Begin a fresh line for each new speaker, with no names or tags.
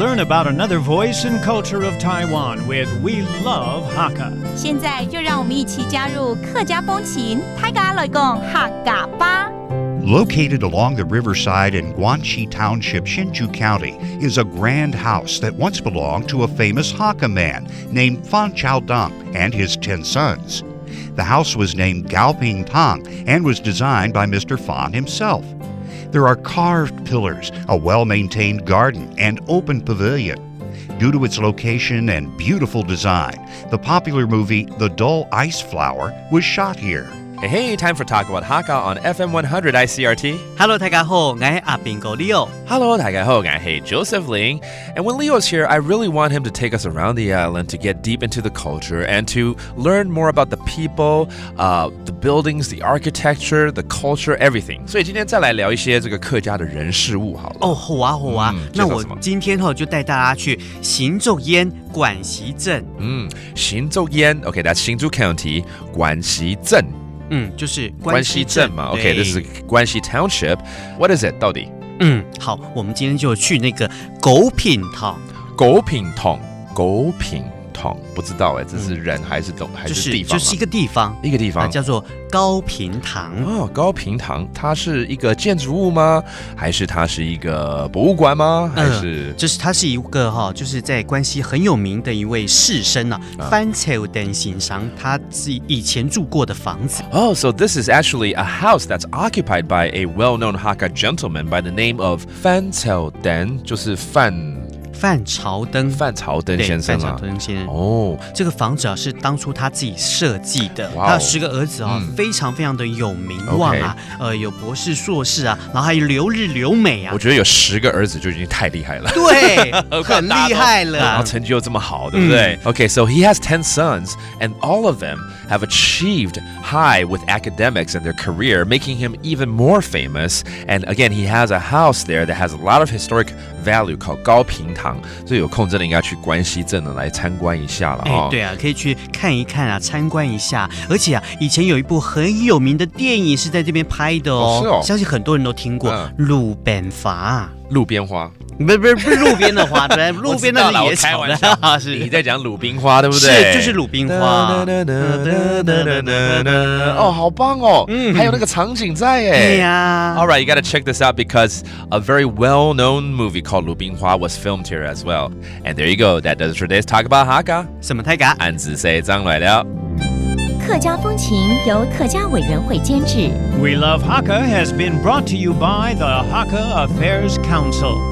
learn about another voice and culture of Taiwan with We Love Hakka.
现在就让我们一起加入客家风情，大家来讲客家吧。
Located along the riverside in Guanxi Township, Hsinchu County, is a grand house that once belonged to a famous Hakka man named Fan Chaodong and his 10 sons. The house was named Gaoping Tang and was designed by Mr. Fan himself. There are carved pillars, a well-maintained garden, and open pavilion. Due to its location and beautiful design, the popular movie The Dull Ice Flower was shot here.
Hey, time for Talk About Hakka on FM 100 ICRT.
Hello， 大家好，我是阿兵哥 Leo。Hello,
大家好，我是 Joseph Ling. And when Leo's here, I really want him to take us around the island to get deep into the culture and to learn more about the people, the buildings, the architecture, the culture, everything. 所以今天再来聊一些这个客家的人事物好了。
哦，好啊，好啊。那我今天就带大家去行州烟管溪镇。
行州烟 ，OK， that's 新竹 County 管溪镇。
就是
关西镇嘛 ，OK， this is 关西 Township. What is it 到底？
好，我们今天就去那个狗品堂。
狗品堂，不知道这是人还是地方？
就是一个地方，叫做高平堂。
高平堂，它是一个建筑物吗？还是它是一个博物馆吗？还是？
它是一个就是在关西很有名的一位士绅范超登先生，他是以前住过的房子。
So this is actually a house that's occupied by a well-known Hakka gentleman by the name of 范超登，就是范朝登先生啊。
这个房子是当初他自己设计的。他有10个儿子非常非常的有名望啊，有博士、硕士啊，然后还有留日留美啊。
我觉得有10个儿子就已经太厉害了。
对，很厉害了。
然后成绩又这么好，对不对？Okay, so he has 10 sons, and all of them have achieved high with academics and their career, making him even more famous. And again, he has a house there that has a lot of historic value called 高平堂。所以有空真的应该去关西镇来参观一下了
对啊，可以去看一看啊，参观一下。而且以前有一部很有名的电影是在这边拍的相信很多人都听过《路边花》。
路边花。
不是路边的花，对，路边的是野草的。
是你在讲鲁冰花，对不对？
是，就是鲁冰花。
好棒哦！还有那个场景在耶。
对呀。
All right, you gotta check this out because a very well-known movie called 鲁冰花 was filmed here as well. And there you go. That does it for today's Talk About Hakka.
什么泰嘎？
俺只say 张来了。
客家风情由客家委员会监制。
We Love Hakka has been brought to you by the Hakka Affairs Council.